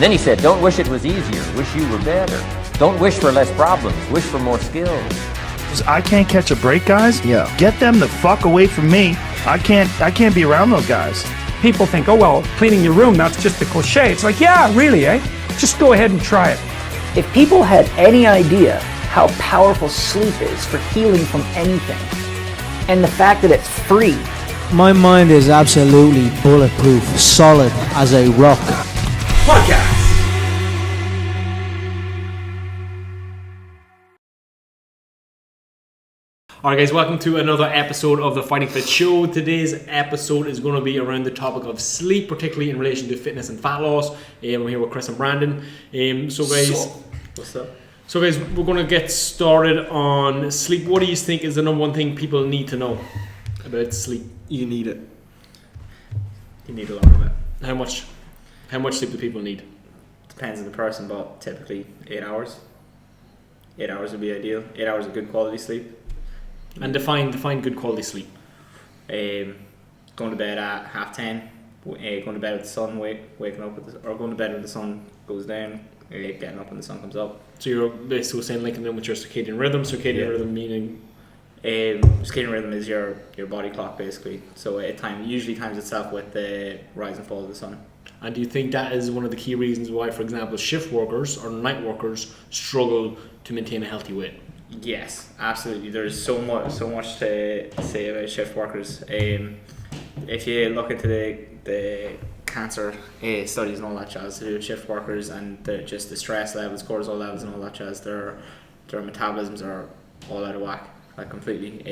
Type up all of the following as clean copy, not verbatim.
And then he said, don't wish it was easier, wish you were better. Don't wish for less problems, wish for more skills. I can't catch a break, guys. Yeah. Get them the fuck away from me. I can't be around those guys. People think, oh, well, cleaning your room, that's just a cliche. It's like, yeah, really, eh? Just go ahead and try it. If people had any idea how powerful sleep is for healing from anything, and the fact that it's free. My mind is absolutely bulletproof, solid as a rock. Podcast. Alright guys, welcome to another episode of the Fighting Fit Show. Today's episode is going to be around the topic of sleep, particularly in relation to fitness and fat loss. We're here with Chris and Brandon. What's up? So guys, we're going to get started on sleep. What do you think is the number one thing people need to know about sleep? You need it. You need a lot of it. How much sleep do people need? Depends on the person, but typically 8 hours. 8 hours would be ideal. 8 hours of good quality sleep. And define good quality sleep. Going to bed at 10:30. Going to bed with the sun, waking up or going to bed when the sun goes down. Getting up when the sun comes up. So you're basically saying linking them with your circadian rhythm. Circadian rhythm meaning. Circadian rhythm is your body clock basically. So it usually times itself with the rise and fall of the sun. And do you think that is one of the key reasons why, for example, shift workers or night workers struggle to maintain a healthy weight? Yes, absolutely. There's so much to say about shift workers. If you look into the cancer studies and all that jazz to do with shift workers and just the stress levels, cortisol levels and all that jazz, their metabolisms are all out of whack, like completely.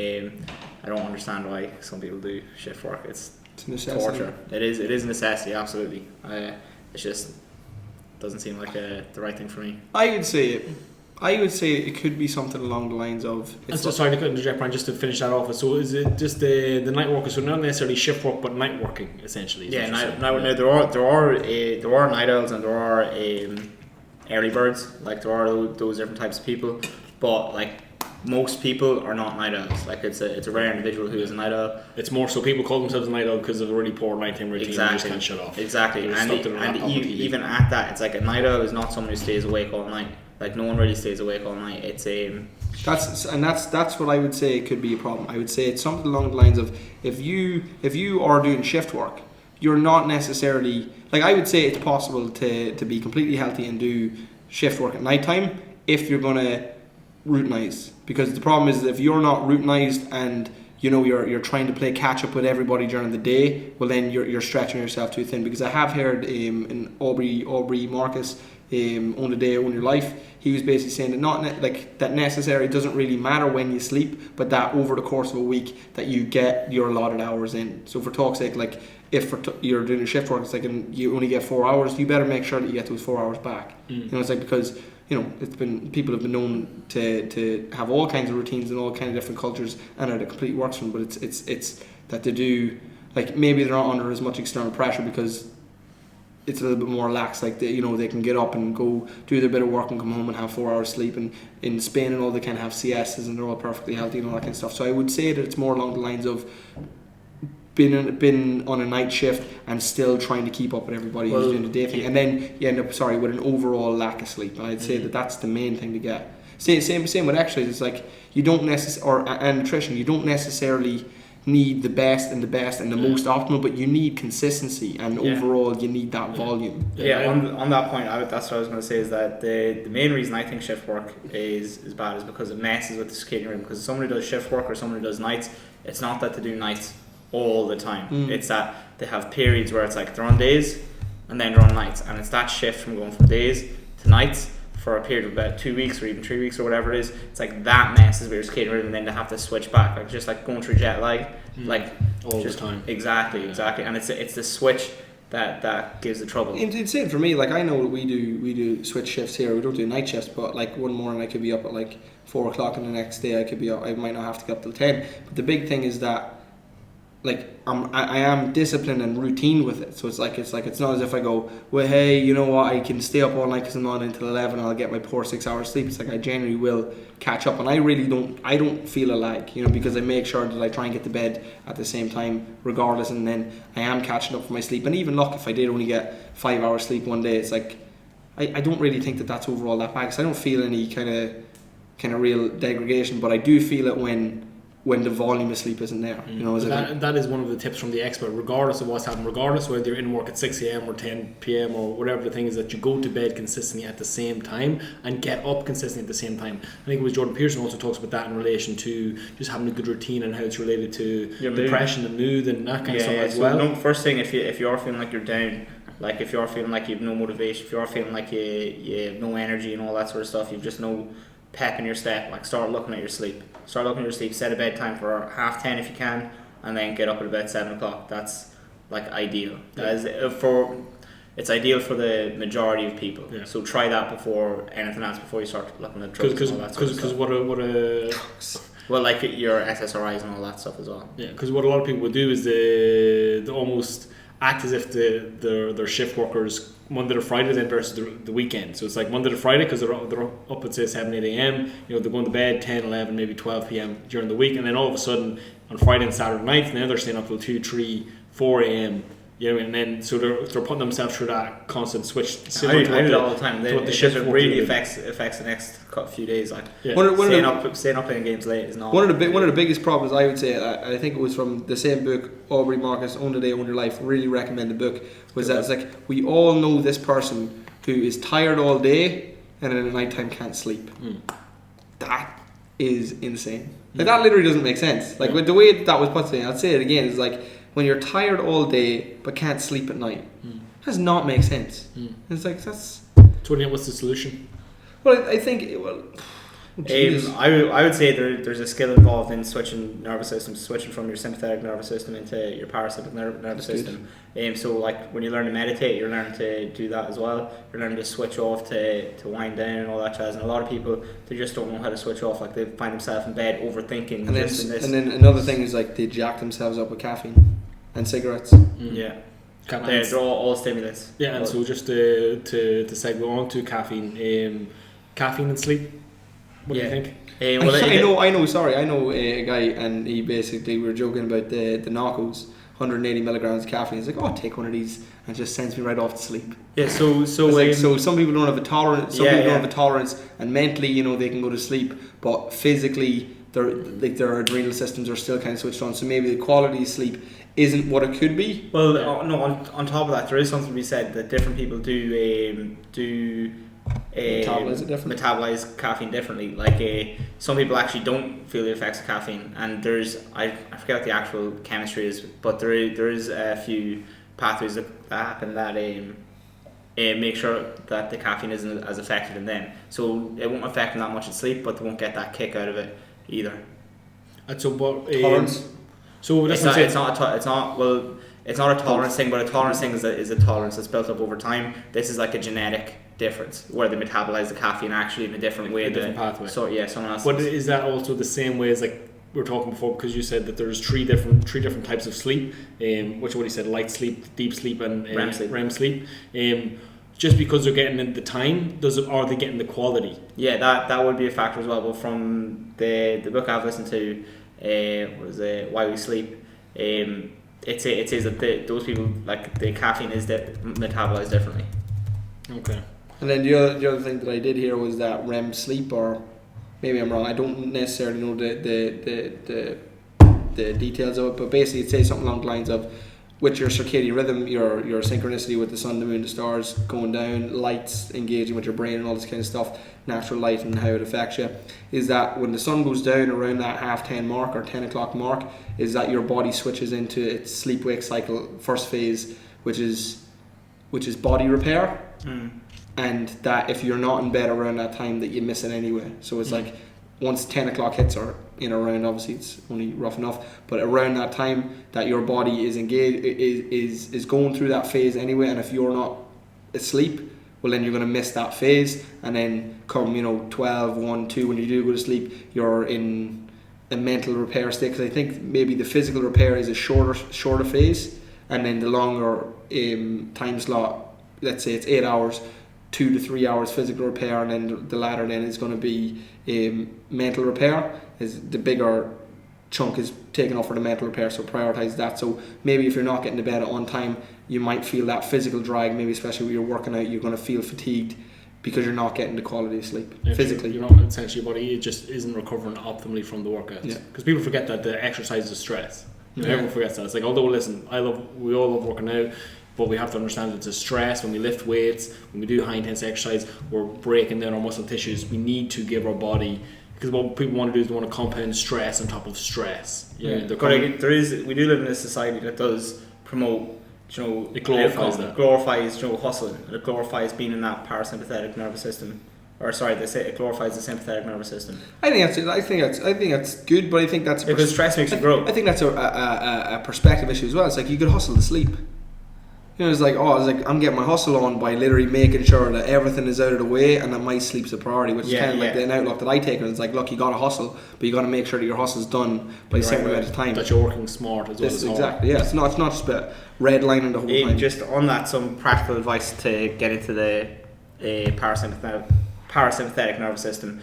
I don't understand why some people do shift work. It's torture. It is a necessity, absolutely. It just doesn't seem like the right thing for me. I would say it could be something along the lines of. Sorry to interject, Brian, just to finish that off. So is it just the night workers, so not necessarily shift work, but night working essentially? Yeah, there are night owls and there are early birds. Like there are those different types of people, but like most people are not night owls. Like it's a rare individual who is a night owl. It's more so people call themselves a night owl because of a really poor nighttime routine. Exactly. And just can't shut off. Exactly, and even at that, it's like a night owl is not someone who stays awake all night. Like no one really stays awake all night. It's that's what I would say could be a problem. I would say it's something along the lines of if you are doing shift work, you're not necessarily like I would say it's possible to be completely healthy and do shift work at nighttime if you're gonna routinize. Because the problem is if you're not routinized and you know you're trying to play catch up with everybody during the day, well then you're stretching yourself too thin. Because I have heard in Aubrey Marcus. On the day on your life, he was basically saying that that necessarily doesn't really matter when you sleep, but that over the course of a week that you get your allotted hours in. So for talk's sake, like if you're doing a shift work, it's like you only get 4 hours, you better make sure that you get those 4 hours back. You know, it's like because people have been known to have all kinds of routines and all kinds of different cultures and are the complete works from, but it's that they do like maybe they're not under as much external pressure because it's a little bit more lax, like they can get up and go do their bit of work and come home and have 4 hours sleep. And in Spain and all, they kind of have siestas and they're all perfectly healthy and all that kind of stuff. So I would say that it's more along the lines of been on a night shift and still trying to keep up with everybody who's doing the day thing, and then you end up with an overall lack of sleep. And I'd say that's the main thing to get. Same with exercise. It's like you don't and nutrition. You don't necessarily need the best and the most optimal, but you need consistency and overall you need that volume. On that point, that's what I was going to say is that the main reason I think shift work is bad is because it messes with the circadian rhythm. Because if someone who does shift work or someone who does nights, it's not that they do nights all the time. It's that they have periods where it's like they're on days and then they're on nights, and it's that shift from going from days to nights for a period of about 2 weeks or even 3 weeks or whatever it is. It's like that messes with your circadian rhythm, and then they have to switch back, like just like going through jet lag, like all the time. Exactly, and it's the switch that gives the trouble. It's same for me. Like I know what we do switch shifts here. We don't do night shifts, but like one morning I could be up at like 4 o'clock, and the next day I might not have to get up till 10. But the big thing is that like I am disciplined and routine with it. So it's not as if I go, well, hey, you know what, I can stay up all night because I'm not until 11 and I'll get my poor 6 hours sleep. It's like I genuinely will catch up, and I don't feel a lag, because I make sure that I try and get to bed at the same time regardless, and then I am catching up for my sleep. And even look, if I did only get 5 hours sleep one day, it's like I don't really think that that's overall that bad, because I don't feel any kind of real degradation, but I do feel it when the volume of sleep isn't there. You know, that is one of the tips from the expert, regardless of what's happening, regardless whether you're in work at 6 a.m. or 10 p.m. or whatever the thing is, that you go to bed consistently at the same time and get up consistently at the same time. I think it was Jordan Peterson also talks about that in relation to just having a good routine and how it's related to your depression and mood and that kind of stuff as well. No, first thing, if you are feeling like you're down, like if you're feeling like you have no motivation, if you're feeling like you have no energy and all that sort of stuff, you've just no pep in your step, like start looking at your sleep. Set a bedtime for 10:30 if you can, and then get up at about 7 o'clock. That's like ideal. It's ideal for the majority of people. Yeah. So try that before anything else, before you start looking at drugs and all that sort of stuff. Well, like your SSRIs and all that stuff as well. Yeah, because what a lot of people would do is they almost act as if they're shift workers Monday to Friday then versus the weekend. So it's like Monday to Friday because they're up at say 7, 8 a.m. You know, they're going to bed 10, 11, maybe 12 p.m. during the week, and then all of a sudden on Friday and Saturday nights now they're staying up till 2, 3, 4 a.m. You know, and then so they're putting themselves through that constant switch. I do it all the time. It really affects the next few days. Like staying up playing games late is not one of the biggest problems. I would say, I think it was from the same book, Aubrey Marcus, Own the Day, Own Your Life. Really recommend the book. Was that it's like we all know this person who is tired all day and then at night time can't sleep. That is insane. Like that literally doesn't make sense. Like with the way that was put to me, I'll say it again. It's like when you're tired all day but can't sleep at night. Does not make sense. It's like that's. So what's the solution? Well, I think I would say there's a skill involved in switching nervous systems, switching from your sympathetic nervous system into your parasympathetic nervous system. So like when you learn to meditate, you're learning to do that as well. You're learning to switch off to wind down and all that jazz. And a lot of people, they just don't know how to switch off. Like they find themselves in bed overthinking. And then another thing is like they jack themselves up with caffeine and cigarettes. Yeah. They're all stimulants. Yeah, and so just to segue on to caffeine, caffeine and sleep. What do you think? I know a guy, and he basically, we were joking about the Knockos, 180 milligrams of caffeine. He's like, "Oh, take one of these," and it just sends me right off to sleep. Yeah, so some people don't have a tolerance. Some people don't have a tolerance, and mentally, you know, they can go to sleep, but physically, their adrenal systems are still kind of switched on. So maybe the quality of sleep isn't what it could be. Well, no. On top of that, there is something to be said that different people do metabolize caffeine differently. Like some people actually don't feel the effects of caffeine, and I forget what the actual chemistry is, but there is a few pathways that happen that make sure that the caffeine isn't as affected in them. So it won't affect them that much in sleep, but they won't get that kick out of it either. And so, but tolerance. So it's not a tolerance thing, but a tolerance thing is a tolerance that's built up over time. This is like a genetic difference where they metabolize the caffeine actually in a different way, a different pathway. So yeah, someone else. But is that also the same way as like we were talking before? Because you said that there's three different types of sleep. What you said, light sleep, deep sleep, and REM sleep. Just because they're getting the time, are they getting the quality? Yeah, that would be a factor as well. But from the book I've listened to, Why We Sleep, it says that those people, like the caffeine is metabolized differently. Okay. And then the other thing that I did hear was that REM sleep, or maybe I'm wrong, I don't necessarily know the details of it, but basically it says something along the lines of, with your circadian rhythm, your synchronicity with the sun, the moon, the stars going down, lights engaging with your brain and all this kind of stuff, natural light and how it affects you, is that when the sun goes down around that 10:30 mark or 10 o'clock mark, is that your body switches into its sleep-wake cycle first phase, which is body repair. And that if you're not in bed around that time, that you miss it anyway. So it's like once 10 o'clock hits, or around, obviously it's only rough enough, but around that time that your body is engaged, is going through that phase anyway. And if you're not asleep, well then you're going to miss that phase, and then come 12, 1, 2, when you do go to sleep, you're in a mental repair state, because I think maybe the physical repair is a shorter phase, and then the longer time slot, let's say it's 8 hours, 2 to 3 hours physical repair, and then the latter then is going to be mental repair. Is the bigger chunk is taking off for the mental repair, so prioritize that. So maybe if you're not getting to bed on time, you might feel that physical drag, maybe especially when you're working out, you're going to feel fatigued because you're not getting the quality of sleep physically. You're not, essentially your body just isn't recovering optimally from the workouts. Because people forget that the exercise is stress. Everyone forgets that. It's like, although listen, we all love working out, but we have to understand that it's a stress. When we lift weights, when we do high intense exercise, we're breaking down our muscle tissues. We need to give our body, because what people want to do is they want to compound stress on top of stress. We do live in a society that does promote, it glorifies that. It glorifies, hustling. It glorifies being in that parasympathetic nervous system. Or sorry, they say it glorifies the sympathetic nervous system. I think that's good, but I think that's because stress makes you grow. I think that's a perspective issue as well. It's like you could hustle to sleep. It's like I'm getting my hustle on by literally making sure that everything is out of the way and that my sleep's a priority, which is kind of like the outlook that I take. And it's like, look, you got to hustle, but you got to make sure that your hustle's done by a certain amount of time. That you're working smart as well. This is exactly, it's not just about redlining the whole time. Just on that, some practical advice to get into the parasympathetic nervous system,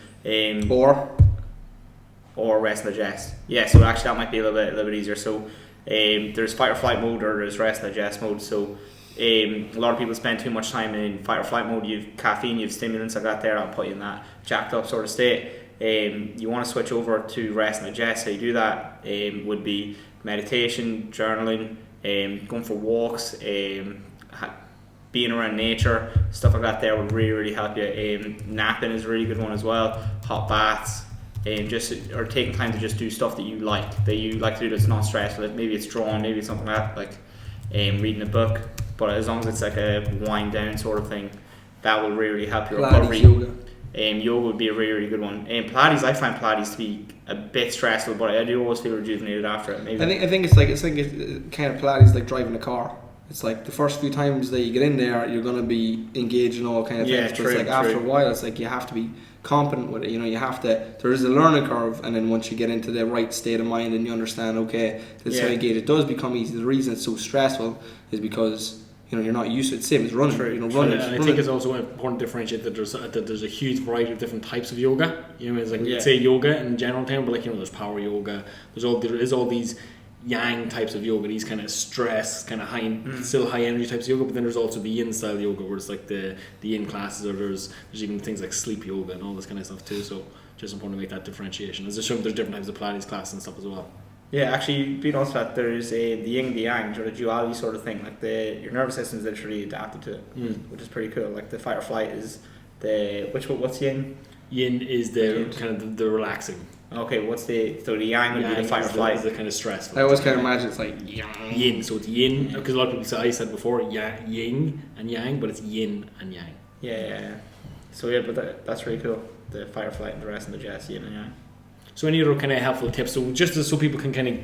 or rest and digest. Yeah, so actually that might be a little bit easier. So there's fight or flight mode, or there's rest and digest mode. So a lot of people spend too much time in fight or flight mode. You've caffeine, you've stimulants like that there. I'll put you in that jacked up sort of state. You want to switch over to rest and digest. How you do that would be meditation, journaling, going for walks, being around nature, stuff like that there would really help you. Napping is a really good one as well. Hot baths, or taking time to just do stuff that you like to do that's not stressful. Maybe it's drawing, maybe it's something like reading a book. But as long as it's like a wind down sort of thing, that will really help your recovery. Yoga would be a really good one. Pilates, I find Pilates to be a bit stressful, but I do always feel rejuvenated after it. Maybe. I think it's kind of Pilates like driving a car. It's like the first few times that you get in there, you're going to be engaged in all kind of things. But it's like after a while, it's like you have to be competent with it. You have to. There is a learning curve, and then once you get into the right state of mind and you understand, okay, this is how you engage. It does become easy. The reason it's so stressful is because you're not used to it. Same as running. Running. And I think it's also important to differentiate that there's a huge variety of different types of yoga. It's like you'd say yoga in general term, but there's power yoga. There is all these yang types of yoga, these kind of stress, kind of still high energy types of yoga, but then there's also the yin style yoga where it's like the yin classes, or there's even things like sleep yoga and all this kind of stuff too. So just important to make that differentiation. There's different types of Pilates classes and stuff as well. Yeah, actually, being honest with that, there's the yin, the yang, or the duality sort of thing. Like your nervous system is literally adapted to it, which is pretty cool. Like the fight or flight is what's yin? Yin is the kind of the relaxing. Okay, so the yang would be the fight or flight. Is the kind of stressful. I always kind of imagine it's like yin. So it's yin, because a lot of people say, I said before, yin and yang, but it's yin and yang. Yeah. So but that's really cool. The fight or flight and the rest and digest, yin and yang. So any other kind of helpful tips? So just so people can kind of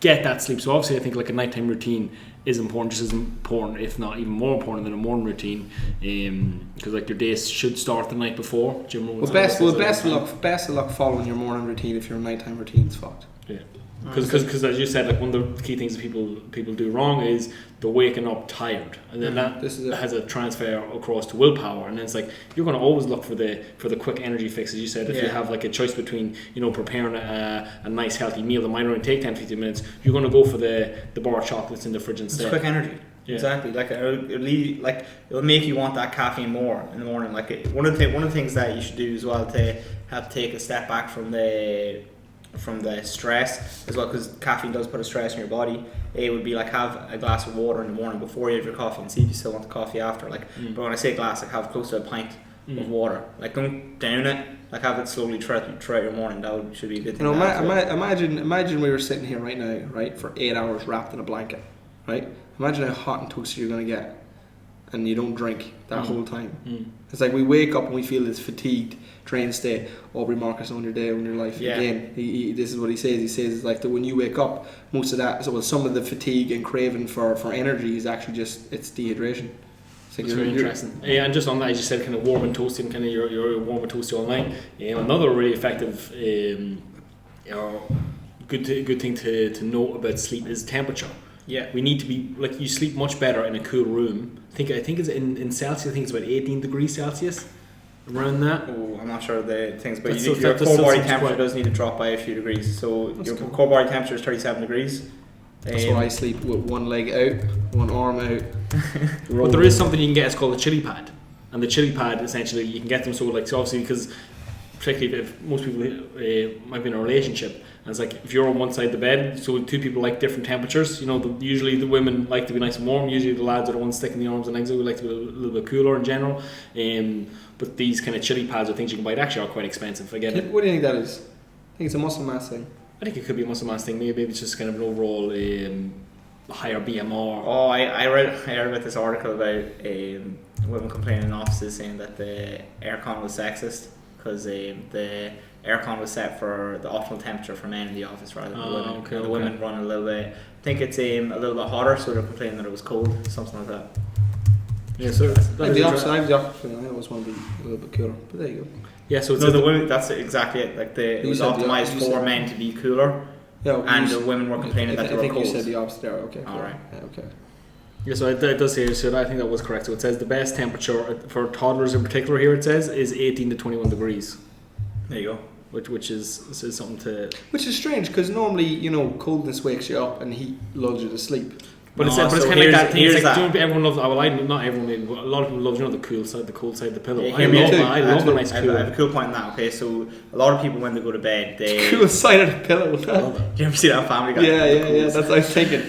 get that sleep. So obviously I think like a nighttime routine is important, just as important, if not even more important than a morning routine, because like your days should start the night before. Best of luck following your morning routine if your nighttime routine's fucked. Yeah. Because as you said, like one of the key things that people do wrong is they're waking up tired, and then that has a transfer across to willpower, and then it's like you're going to always look for the quick energy fix, as you said. If you have like a choice between preparing a nice healthy meal that might only take 10-15 minutes, you're going to go for the bar of chocolates in the fridge instead. It's quick energy. Yeah. Exactly. Like it'll make you want that caffeine more in the morning. Like one of the things that you should do as well to have to take a step back from the stress as well, because caffeine does put a stress in your body. It would be like have a glass of water in the morning before you have your coffee, and see if you still want the coffee after. But when I say glass, like have close to a pint of water. Like don't down it. Like have it slowly throughout your morning. That should be a good thing. Imagine we were sitting here right now, right, for 8 hours wrapped in a blanket, right? Imagine how hot and toasted you're gonna get, and you don't drink that whole time. It's like we wake up and we feel this fatigued, drained state. Aubrey Marcus on your day, on your life. Yeah. Again, this is what he says. He says it's like that when you wake up, most of that, some of the fatigue and craving for energy is actually just it's dehydration. It's like it's very interesting. Yeah, and just on that, as you said, kind of warm and toasty, and kind of you're warm and toasty all night. Another really effective, good thing to note about sleep is temperature. Yeah, we need to be like you sleep much better in a cool room. I think it's in Celsius. I think it's about 18 degrees Celsius. around that. Oh, I'm not sure of the things, but That's your still- that core still body seems temperature quite- does need to drop by a few degrees. So your cool. core body temperature is 37 degrees. That's why I sleep with one leg out, one arm out. But there is something you can get. It's called a chili pad, and the chili pad essentially you can get them so obviously because particularly if most people might be in a relationship, and it's like if you're on one side of the bed, so two people like different temperatures. Usually the women like to be nice and warm. Usually the lads are the ones sticking the arms and legs out. We like to be a little bit cooler in general. But these kind of chili pads are things you can buy. They actually are quite expensive. I get it. What do you think that is? I think it's a muscle mass thing. I think it could be a muscle mass thing. Maybe it's just kind of an overall higher BMR. Oh, I read about this article about women complaining in offices saying that the aircon was sexist because the aircon was set for the optimal temperature for men in the office rather than the women. Okay, And the women run a little bit. I think it's a little bit hotter, so they're complaining that it was cold, something like that. Yeah, so I have the opposite. I always want to be a little bit cooler, but there you go. Yeah, so it's No, the women. That's exactly it. Like it You was said the optimized opposite. for men to be cooler, Yeah, and the women were complaining that they I were think cold. you said the opposite there. Okay. Cool. All right. Yeah, okay. Yeah, so it does say, so I think that was correct. So it says the best temperature for toddlers in particular here, it says, is 18 to 21 degrees, There you go. which is something to... Which is strange because normally, coldness wakes you up and heat lulls you to sleep. But it's No, kind of so like that thing. here's It's like, that. everyone loves... not everyone, maybe, but a lot of people love, the cool side, the cold side of the pillow. Yeah, I hear me love too. that. I love the nice I cool. have a cool point in that. Okay, so a lot of people when they go to bed, they Cool side of the pillow. you ever see that Family Guy? Yeah. That's what I was thinking.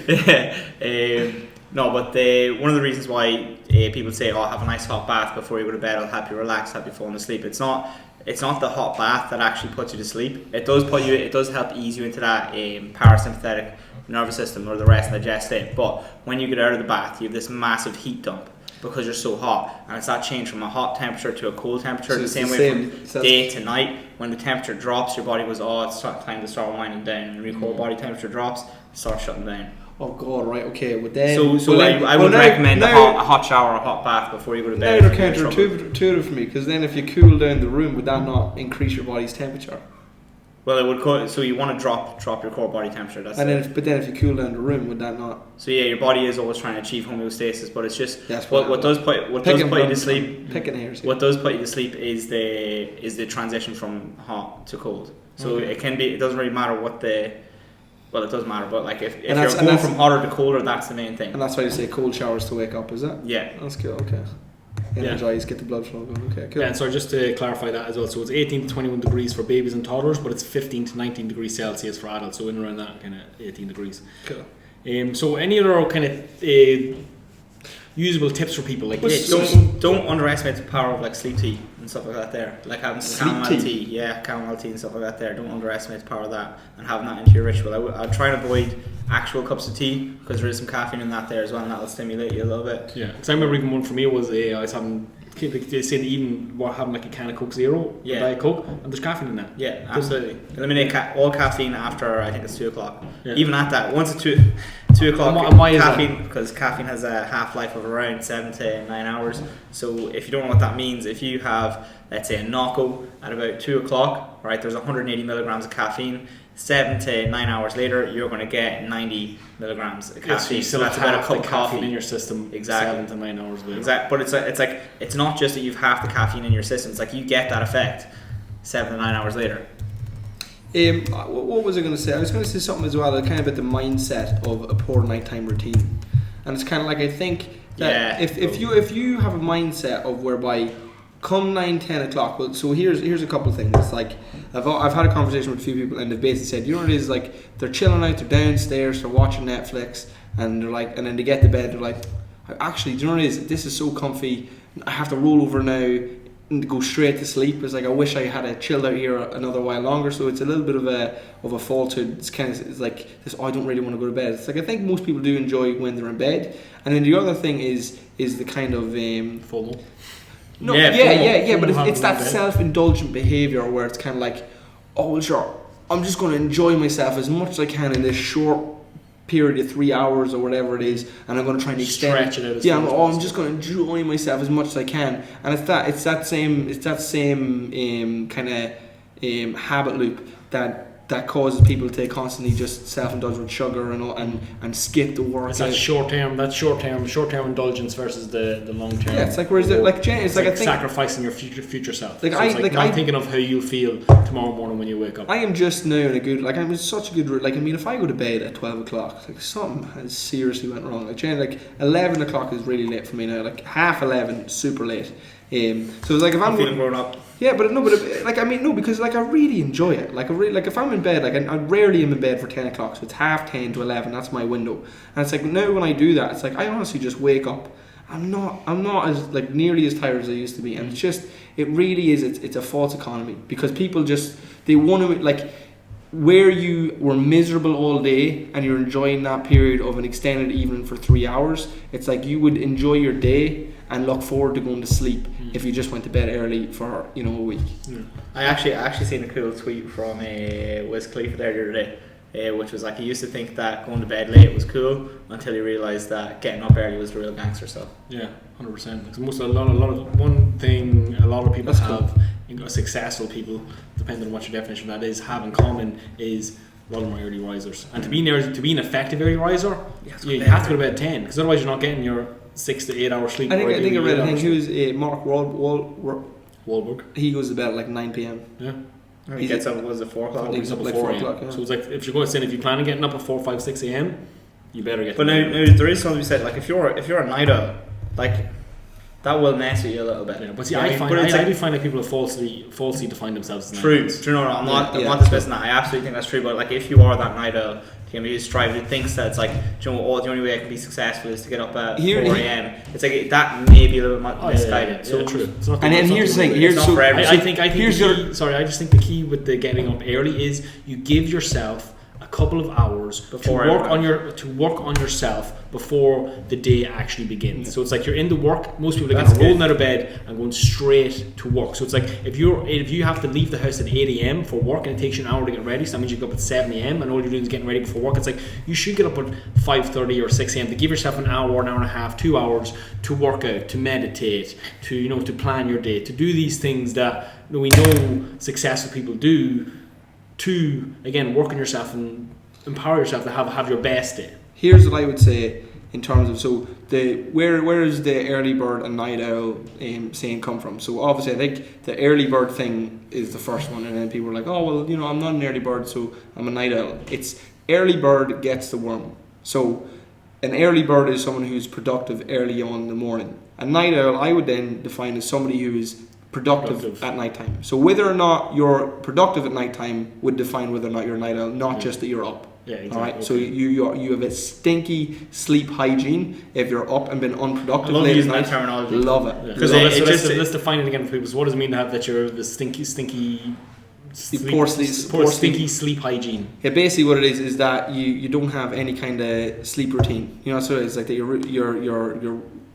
No, but one of the reasons why people say, "Oh, have a nice hot bath before you go to bed. It'll help you relax, help you fall asleep." It's not the hot bath that actually puts you to sleep. It does help ease you into that parasympathetic nervous system or the rest digest state. But when you get out of the bath, you have this massive heat dump because you're so hot, and it's that change from a hot temperature to a cold temperature. So The it's same the way same- from so day to night. When the temperature drops, your body goes, "Oh, it's time to start winding down." And when your core body temperature drops, it starts shutting down. Oh God, right? Okay. Well then. I would recommend a hot shower or a hot bath before you go to Now bed. they're if you're in trouble. counterintuitive for me because then if you cool down the room, would that not increase your body's temperature? Well, it would. So you want to drop your core body temperature. That's And it. then if you cool down the room, would that not? So yeah, your body is always trying to achieve homeostasis, but it's just That's what does put you to sleep. Picking hairs. Here. What does put you to sleep is the transition from hot to cold. So Okay. it can be. It doesn't really matter what the. Well, it does matter, but like if you're that's- going that's- from hotter to colder, that's the main thing. And that's why you say cold showers to wake up, is that? Yeah. That's cool. Okay. Energize, get the blood flow going. Okay, cool. Yeah, and so just to clarify that as well, so it's 18 to 21 degrees for babies and toddlers, but it's 15 to 19 degrees Celsius for adults, so in and around that kind of 18 degrees. Cool. So any other kind of usable tips for people like this? Don't underestimate the power of like sleep tea and stuff like that there. Like having Sleep chamomile tea? tea, chamomile tea and stuff like that there. Don't underestimate the power of that and having that into your ritual. I'd try and avoid actual cups of tea because there is some caffeine in that there as well, and that'll stimulate you a little bit. Yeah, because I remember even one for me was I was having, they say in the evening, having like a can of Coke Zero, Yeah. Diet Coke, and there's caffeine in that. Yeah, absolutely. Eliminate all caffeine after I think it's 2 o'clock. Yeah. Even at that, once it's 2 o'clock, And why is caffeine because caffeine has a half-life of around 7 to 9 hours. So if you don't know what that means, if you have, let's say, a Nocco at about 2 o'clock, right, there's 180 milligrams of caffeine. 7 to 9 hours later, you're going to get 90 milligrams of Yeah, so caffeine. you still So have that's about a half cup the of caffeine coffee in your system. Exactly. 7 to 9 hours later. Exactly, but it's not just that you've half the caffeine in your system. It's like you get that effect 7 to 9 hours later. What was I going to say? I was going to say something as well, kind of about the mindset of a poor nighttime routine, and it's kind of like I think that if you have a mindset of whereby come 9-10 o'clock. Well, so here's a couple of things. It's like I've had a conversation with a few people and they've basically said, you know what it is, like they're chilling out, they're downstairs, they're watching Netflix, and they're like, and then they get to bed, they're like, actually, do you know what it is? This is so comfy. I have to roll over now and go straight to sleep. It's like I wish I had chilled out here another while longer. So it's a little bit of a falsehood. It's like this. Oh, I don't really want to go to bed. It's like I think most people do enjoy when they're in bed. And then the other thing is the kind of FOMO. No, FOMO but it's that bed. self-indulgent behaviour where it's kind of like, oh, well, sure, I'm just going to enjoy myself as much as I can in this short period of 3 hours or whatever it is, and I'm going to try and extend Stretch it out as yeah, much as I'm possible. just going to enjoy myself as much as I can, and it's that same kind of habit loop that that causes people to constantly just self-indulge with sugar and skip the work. It's that short term indulgence versus the long term. Yeah, it's like whereas it's like I think sacrificing your future self. Like so I not thinking of how you'll feel tomorrow morning when you wake up. I am just now in a good, like I'm in such a good, like I mean if I go to bed at 12 o'clock, like something has seriously went wrong. Like 11 o'clock is really late for me now. Like half 11, super late. So it's like if I'm feeling grown up. Yeah, but like I mean no, because like I really enjoy it. Like like if I'm in bed, like I rarely am in bed for 10 o'clock, so it's half 10 to 11. That's my window, and it's like now when I do that, it's like I honestly just wake up. I'm not as like nearly as tired as I used to be, and it's just it really is. It's a false economy because people just they want to like where you were miserable all day and you're enjoying that period of an extended evening for 3 hours. It's like you would enjoy your day and look forward to going to sleep if you just went to bed early for a week. I actually seen a cool tweet from Wiz Khalifa there the other day, which was like he used to think that going to bed late was cool until he realised that getting up early was the real gangster stuff. Yeah, 100%. Because a lot of one thing a lot of people have, successful people, depending on what your definition of that is, have in common is a lot of them are early risers. And to be an effective early riser, you have to go to bed at 10, because otherwise you're not getting your 6 to 8 hour sleep. I think I read a thing. He was Mark Wahlberg. He goes to bed at like 9 p.m. Yeah. He gets up, was it 4 o'clock? He's up at like 4 o'clock. Yeah. So it's like if you're going to say if you plan on getting up at 4, 5, 6 a.m, you better get. But now there is something to be said. Like if you're a night owl, like that will mess with you a little bit. Yeah, but see, I do find that people have falsely define themselves as true. No, I'm not dismissing that. I absolutely think that's true. But like if you are that night owl, you strive to think that it's like, the only way I can be successful is to get up at 4 a.m. It's like that may be a little bit misguided. Yeah, so true. And here's the thing. I just think the key with the getting up early is you give yourself a couple of hours before to work on yourself before the day actually begins. So it's like you're in the work. Most people are rolling out of bed and going straight to work. So it's like if you have to leave the house at 8 a.m. for work and it takes you an hour to get ready, so that means you get up at 7 a.m. and all you're doing is getting ready before work. It's like you should get up at 5:30 or 6 a.m. to give yourself an hour and a half, 2 hours to work out, to meditate, to plan your day, to do these things that we know successful people do. To again work on yourself and empower yourself to have your best day. Here's what I would say in terms of where is the early bird and night owl saying come from? So obviously I think the early bird thing is the first one, and then people are like, oh well, I'm not an early bird, so I'm a night owl. It's early bird gets the worm. So an early bird is someone who's productive early on in the morning. A night owl I would then define as somebody who is productive at night time. So whether or not you're productive at night time would define whether or not you're a night owl, not just that you're up. Yeah, exactly. All right. So you have a stinky sleep hygiene if you're up and been unproductive. I love late using at night. that terminology. Love it. Because let's define it again for people. So what does it mean to have that you're the stinky poor stinky sleep hygiene? Yeah, basically what it is that you don't have any kind of sleep routine. So it's like that you're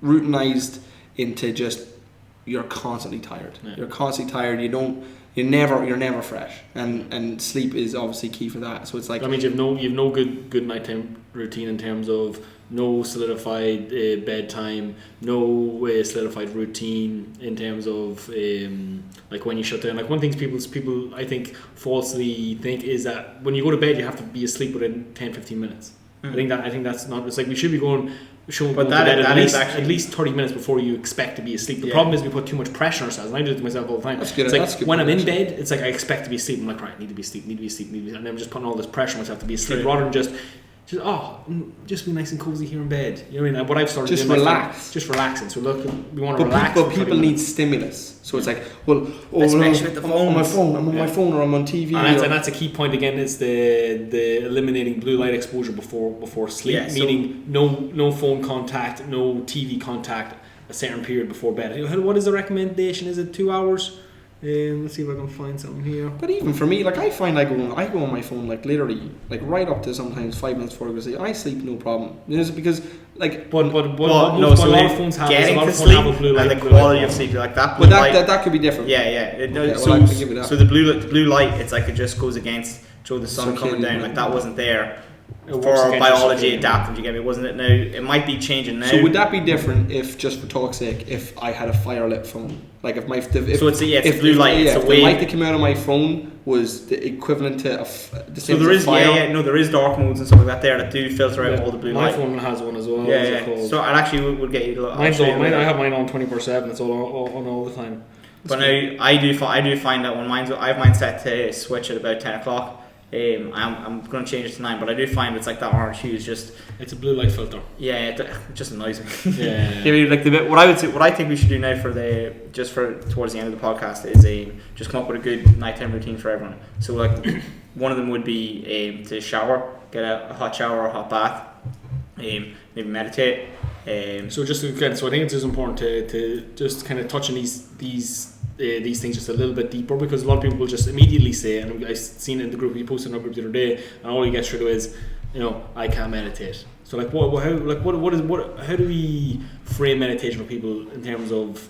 routinized into just you're constantly tired. Yeah. You're constantly tired. You're never fresh, and sleep is obviously key for that. So it's like that means you have no good nighttime routine in terms of no solidified bedtime, no solidified routine in terms of like when you shut down. Like one thing people I think falsely think is that when you go to bed you have to be asleep within 10-15 minutes. I think that's not. It's like we should be going to bed at least 30 minutes before you expect to be asleep. The problem is we put too much pressure on ourselves, and I do it to myself all the time. That's good. It's like when I'm in bed, it's like I expect to be asleep. I'm like, right, I need to be asleep, and I'm just putting all this pressure on myself to be asleep rather than just be nice and cozy here in bed. You know what I mean? What I've started just doing, relax, just relaxing. So look, we want to relax. But people need stimulus. So it's like, especially with the phone. I'm on my phone. I'm on my phone, or I'm on TV. And that's a key point again. Is the eliminating blue light exposure before sleep, meaning no phone contact, no TV contact a certain period before bed. What is the recommendation? Is it 2 hours? Let's see if I can find something here. But even for me, like I find I go on my phone like literally like right up to sometimes 5 minutes before I go to sleep. I sleep no problem. It's because like but a lot of phones have getting to sleep and the quality of sleep like that. But that could be different. So the blue light, it's like it just goes against the sun coming down. Like that wasn't there. works against biology yourself. adaptive. You get me? Wasn't it? Now it might be changing now. So would that be different if, just for talk's sake, if I had a firelit phone? Like if my So it's blue light. It's a if the wave. light that came out of my phone was the equivalent to the So same there as is a fire. there is dark modes and stuff like that there that do filter out all the blue My light. phone has one as well. Yeah, what's it yeah. called? So it actually would get you. Mine's on. I have mine on 24/7. It's all the time. But now I do find that when I have mine set to switch at about 10 o'clock. I'm going to change it to 9, but I do find it's like that orange hue is just It's a blue light filter. it just annoys me. Yeah. Give me like the bit. What I think we should do now for towards the end of the podcast is just come up with a good nighttime routine for everyone. So like one of them would be to shower, get a hot shower or a hot bath, maybe meditate. So just again, so I think it's just important to just kind of touch on these things just a little bit deeper, because a lot of people will just immediately say, and I've seen it in the group, we posted in our group the other day, and all you get straight away is, I can't meditate. So like how do we frame meditation for people in terms of,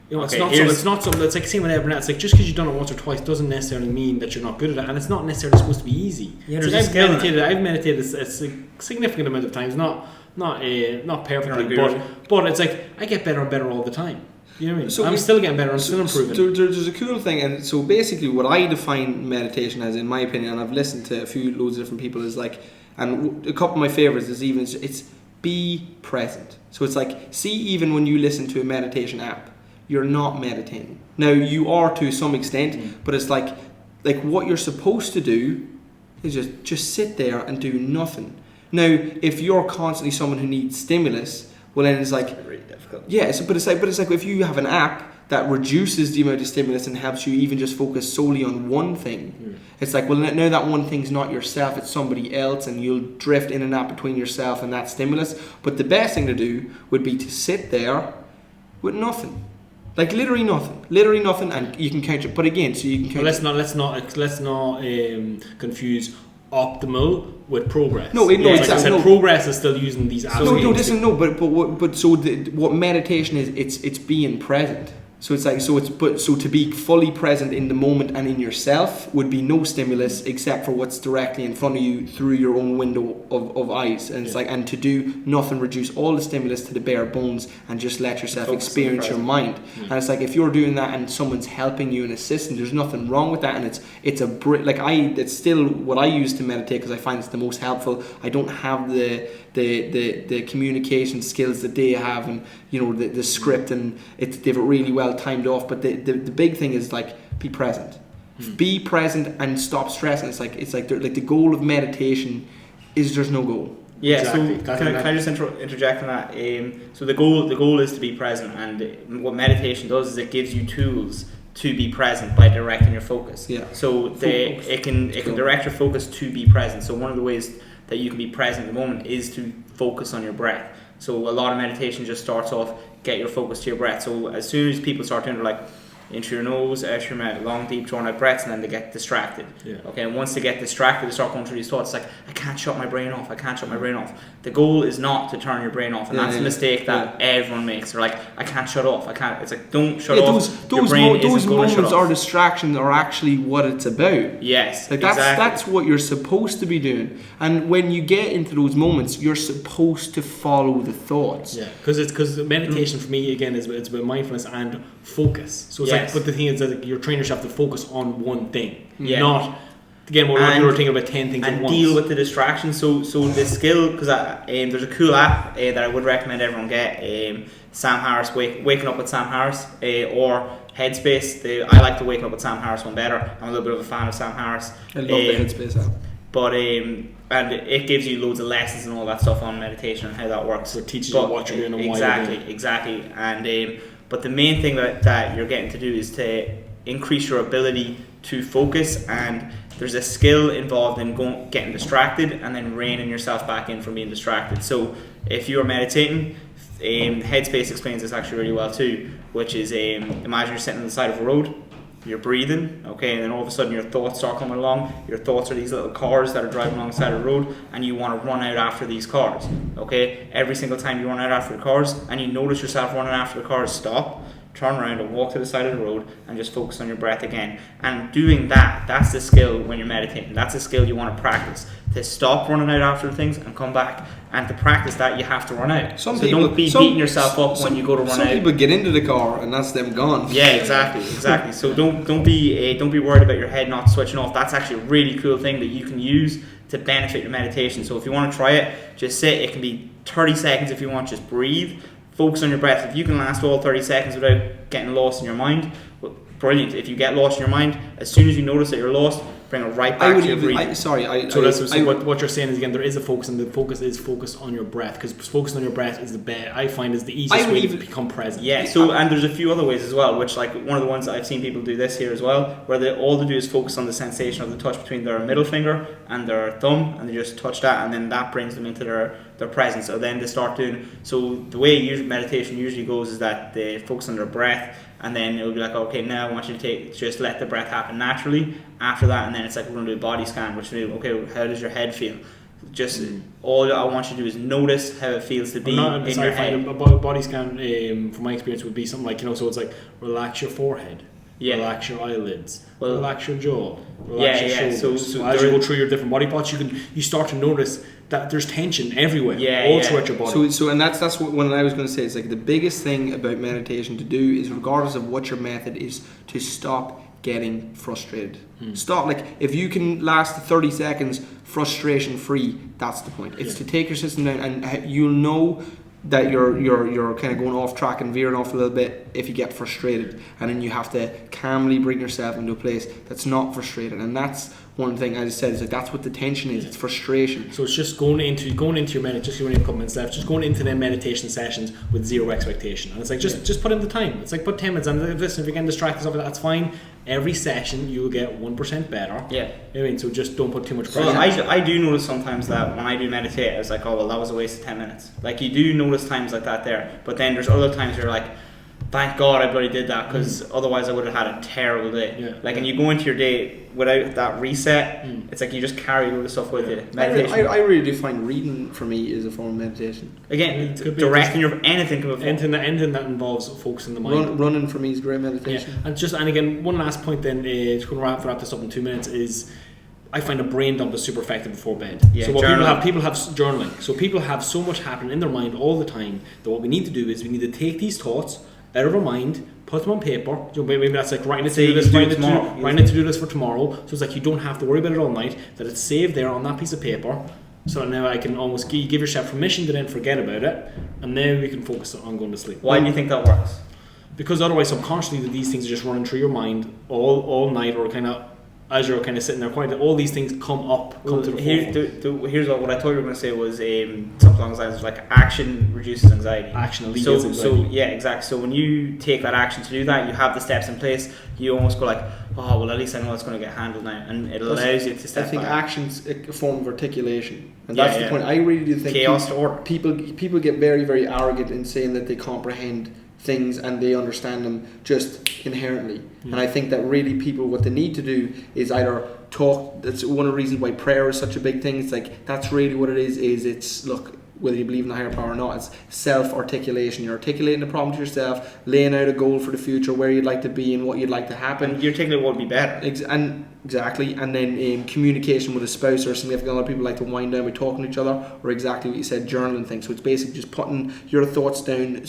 it's not something that's like same with everyone else. It's like just because you've done it once or twice doesn't necessarily mean that you're not good at it, and it's not necessarily supposed to be easy. Yeah, so I've meditated a significant amount of times, not perfectly, but it's like I get better and better all the time. You know what I mean? So I'm still getting better. I'm still improving. There's a cool thing, and so basically, what I define meditation as, in my opinion, and I've listened to loads of different people, is like, and a couple of my favorites is even it's be present. So it's like, see, even when you listen to a meditation app, you're not meditating. Now you are to some extent, but it's like what you're supposed to do is just sit there and do nothing. Now, if you're constantly someone who needs stimulus, well then it's like, really difficult. yeah, but it's like if you have an app that reduces the amount of stimulus and helps you even just focus solely on one thing, it's like, well, now that one thing's not yourself, it's somebody else, and you'll drift in and out between yourself and that stimulus. But the best thing to do would be to sit there with nothing. Like literally nothing, and you can count it. But again, so you can count. Well, let's not confuse optimal with progress. Progress is still using these apps. What meditation is, it's being present. So it's like, so to be fully present in the moment and in yourself would be no stimulus except for what's directly in front of you through your own window of eyes, and it's like, and to do nothing, reduce all the stimulus to the bare bones and just let yourself experience your mind. And it's like, if you're doing that and someone's helping you and assisting, there's nothing wrong with that, and it's still what I use to meditate, because I find it's the most helpful. I don't have the communication skills that they have, and the script, and they've it really well timed off. But the big thing is like, be present. Be present and stop stressing. It's like the goal of meditation is there's no goal. Yeah, Exactly. so can I just interject on that? So the goal is to be present, and what meditation does is it gives you tools to be present by directing your focus. Yeah. So it can direct your focus to be present. So one of the ways that you can be present at the moment is to focus on your breath. So a lot of meditation just starts off, get your focus to your breath. So as soon as people start doing it, like into your nose, out your mouth, long, deep, drawn out breaths, and then they get distracted. Yeah. Okay, and once they get distracted, they start going through these thoughts like, I can't shut my brain off. The goal is not to turn your brain off, and that's a mistake that everyone makes. They're like, I can't shut off. It's like, don't shut off. Those moments or distractions are actually what it's about. Yes, like exactly. That's what you're supposed to be doing. And when you get into those moments, you're supposed to follow the thoughts. Yeah, because meditation for me again is it's about mindfulness and focus. So it's like, but the thing is that you're training yourself to focus on one thing, not again what people are thinking about 10 things at once. And deal with the distractions. So the skill, because there's a cool app that I would recommend everyone get. Sam Harris, Waking Up with Sam Harris, or Headspace. I like the Waking Up with Sam Harris one better. I'm a little bit of a fan of Sam Harris. I love the Headspace app. But and it gives you loads of lessons and all that stuff on meditation and how that works. So it teaches you what you're doing and why you're doing it. Exactly. And but the main thing that you're getting to do is to increase your ability to focus, and there's a skill involved in getting distracted and then reining yourself back in from being distracted. So if you're meditating, Headspace explains this actually really well too, which is imagine you're sitting on the side of a road, you're breathing, okay, and then all of a sudden your thoughts start coming along. Your thoughts are these little cars that are driving along the side of the road, and you want to run out after these cars, okay? Every single time you run out after the cars and you notice yourself running after the cars, stop, turn around and walk to the side of the road and just focus on your breath again. And doing that's the skill when you're meditating. That's a skill you want to practice. to stop running out after things and come back. And to practice that, you have to run out. Some so people don't be beating yourself up when you go to run some out. Some people get into the car and that's them gone. Yeah, exactly. So don't be worried about your head not switching off. That's actually a really cool thing that you can use to benefit your meditation. So if you want to try it, just sit. It can be 30 seconds if you want. Just breathe. Focus on your breath. If you can last all 30 seconds without getting lost in your mind, well, brilliant. If you get lost in your mind, as soon as you notice that you're lost, bring it right back to your breathing. What you're saying is, again, there is a focus, and the focus is focused on your breath, because focusing on your breath is I find is the easiest way to become present. Yeah. So and there's a few other ways as well, which like one of the ones that I've seen people do this here as well, where all they do is focus on the sensation of the touch between their middle finger and their thumb, and they just touch that, and then that brings them into their presence. So then they start doing. So the way meditation usually goes is that they focus on their breath. And then it'll be like, okay, now I want you to just let the breath happen naturally. After that, and then it's like we're going to do a body scan, which will do, okay, how does your head feel? Just all I want you to do is notice how it feels to be in your head. A body scan, from my experience, would be something like, so it's like relax your forehead, relax your eyelids, relax your jaw, relax your shoulders. So as you go through your different body parts, you start to notice that there's tension everywhere, all throughout your body. So and that's what I was going to say. It's like the biggest thing about meditation to do is, regardless of what your method is, to stop getting frustrated. Stop. Like if you can last 30 seconds frustration free, that's the point. It's to take your system down, and you'll know that you're kind of going off track and veering off a little bit if you get frustrated, and then you have to calmly bring yourself into a place that's not frustrated. And that's one thing I just said, is like that's what the tension is. It's frustration. So it's just going into your meditation, just going in a couple minutes left, just going into their meditation sessions with zero expectation. And it's like just put in the time. It's like put 10 minutes, and listen, if you're getting distracted stuff like that, that's fine. Every session you will get 1% better. Yeah. I mean, so just don't put too much pressure. Well, I do notice sometimes that when I do meditate, I was like, oh well, that was a waste of 10 minutes. Like you do notice times like that there, but then there's other times you're like, thank God I bloody did that, because otherwise I would have had a terrible day. Yeah. Like, and you go into your day without that reset, it's like you just carry all the stuff with you. Meditation. I really do find reading for me is a form of meditation. Again, directing your anything that involves focusing the mind. Running for me is great meditation. Yeah. And again, one last point then, just going to wrap this up in 2 minutes, is I find a brain dump is super effective before bed. Yeah, so what people have journaling. So people have so much happening in their mind all the time that what we need to do is we need to take these thoughts out of our mind, put them on paper. Maybe that's like writing it to do this for tomorrow. So it's like you don't have to worry about it all night. That it's saved there on that piece of paper. So now I can almost give yourself permission to then forget about it, and now we can focus on going to sleep. Why do you think that works? Because otherwise, subconsciously, these things are just running through your mind all night, or kind of as you're kind of sitting there quiet. All these things come to the forefront. Here's what I thought you were going to say was something along the lines of like action reduces anxiety. Action alleviates anxiety. So yeah, exactly. So when you take that action to do that, you have the steps in place. You almost go like, oh well, at least I know it's going to get handled now, and it allows you to step back. I think action's a form of articulation, and that's the point. I really do think chaos to order. People get very, very arrogant in saying that they comprehend things and they understand them just inherently. And I think that really people, what they need to do is either talk. That's one of the reasons why prayer is such a big thing. It's like that's really what it is it's look, whether you believe in a higher power or not, it's self-articulation. You're articulating the problem to yourself, laying out a goal for the future, where you'd like to be and what you'd like to happen. And you're articulating what would be better. Exactly. And then communication with a spouse or significant other. People like to wind down by talking to each other, or exactly what you said, journaling things. So it's basically just putting your thoughts down,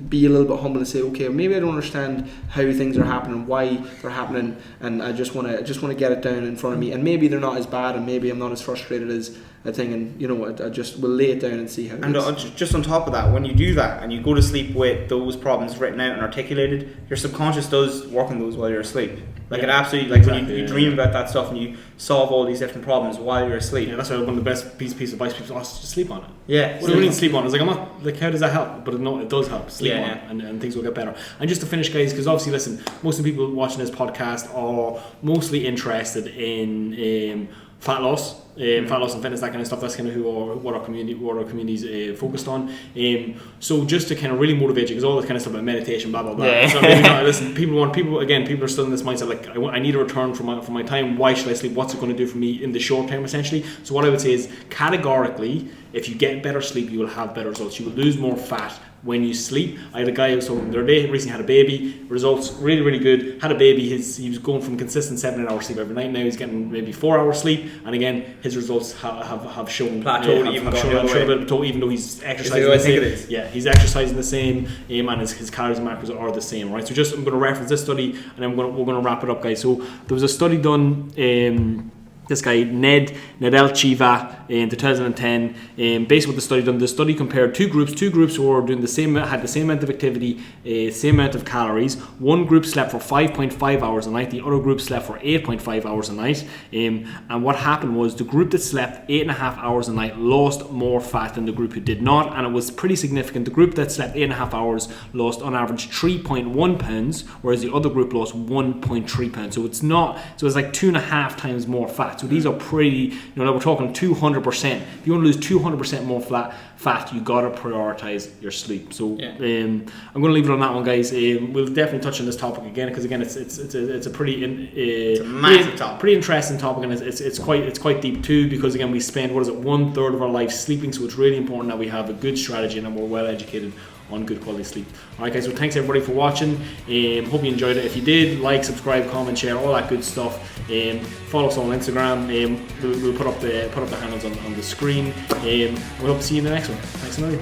be a little bit humble and say, okay, maybe I don't understand how things are happening, why they're happening, and I just want to get it down in front of me. And maybe they're not as bad, and maybe I'm not as frustrated as a thing, and I just will lay it down and see how it is. And just on top of that, when you do that and you go to sleep with those problems written out and articulated, your subconscious does work on those while you're asleep. Like it absolutely, like exactly, when you dream about that stuff and you solve all these different problems while you're asleep. Yeah, that's why one of the best piece of advice people ask, just sleep on it. Yeah. What do you mean sleep on it? It's like, I'm not, like, how does that help? But no, it does help. Sleep on it and things will get better. And just to finish, guys, because obviously, listen, most of the people watching this podcast are mostly interested in fat loss. Fat loss and fitness, that kind of stuff. That's kind of what our community's focused on. So just to kind of really motivate you, because all this kind of stuff about meditation, blah blah blah. Yeah. So maybe not, listen, people are still in this mindset like I need a return for my time. Why should I sleep? What's it going to do for me in the short term, essentially? So what I would say is categorically, if you get better sleep, you will have better results. You will lose more fat when you sleep. I had a guy who was talking the other day, recently had a baby, results really, really good, had a baby, he was going from consistent 7-8 hours sleep every night, now he's getting maybe 4 hours sleep, and again, his results have shown Plateaued, even though he's exercising the the same. same. Yeah, he's exercising the same, and his calories and macros are the same, right? So I'm going to reference this study, and then we're going to wrap it up, guys. So there was a study done. This guy Nedelcheva in 2010. Based on what the study done, the study compared two groups. Two groups were doing had the same amount of activity, same amount of calories. One group slept for 5.5 hours a night. The other group slept for 8.5 hours a night. And what happened was the group that slept 8.5 hours a night lost more fat than the group who did not, and it was pretty significant. The group that slept 8.5 hours lost on average 3.1 pounds, whereas the other group lost 1.3 pounds. So it's like 2.5 times more fat. So these are pretty, we're talking 200%. If you want to lose 200% more fat, you got to prioritize your sleep. So I'm going to leave it on that one, guys. We'll definitely touch on this topic again, because again, it's a pretty massive topic, pretty interesting topic, and it's quite deep too, because again, we spend 1/3 of our life sleeping, so it's really important that we have a good strategy and that we're well educated on good quality sleep. Alright, guys, so thanks everybody for watching. Hope you enjoyed it. If you did, like, subscribe, comment, share, all that good stuff. Follow us on Instagram. We'll put up the handles on the screen. We hope to see you in the next one. Thanks a million.